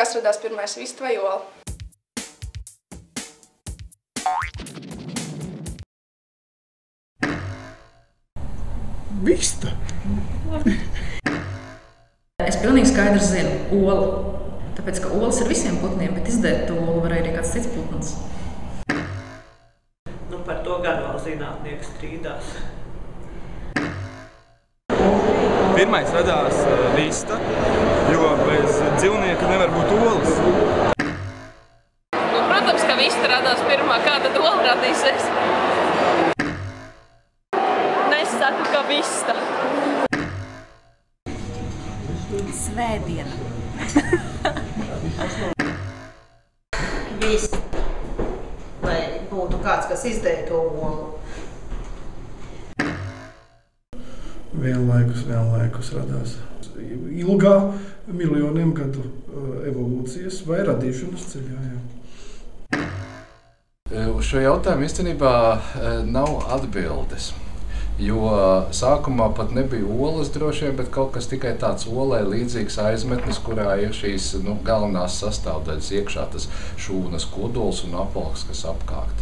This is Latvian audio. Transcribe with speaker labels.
Speaker 1: Kas radās pirmais, vista vai ola?
Speaker 2: Vista.
Speaker 3: Es pilnīgi skaidri zinu, ola. Tāpēc, ka olas ir visiem putniem, bet izdēt to olu var arī kāds cits putns.
Speaker 4: Par to gan vēl zinātnieki strīdās.
Speaker 2: Pirmais radās vista, jo bez dzīvnieka nevar būt olas.
Speaker 5: Protams, ka vista radās pirmā, kā tad ola radīsies? Es saku, ka vista.
Speaker 6: Svētdiena.
Speaker 4: Vista. Vai būtu kāds, kas izdēja to olu?
Speaker 2: Vienlaikus radās. Ilgā miljoniem gadu evolūcijas vai radīšanas ceļā.
Speaker 7: Uz šo jautājumu īstenībā nav atbildes. Jo sākumā pat nebija olas droši vien, bet kaut kas tikai tāds olai līdzīgs aizmetnis, kurā ir šīs galvenās sastāvdaļas iekšā, tas šūnas kodols un apvalks, kas apkārt.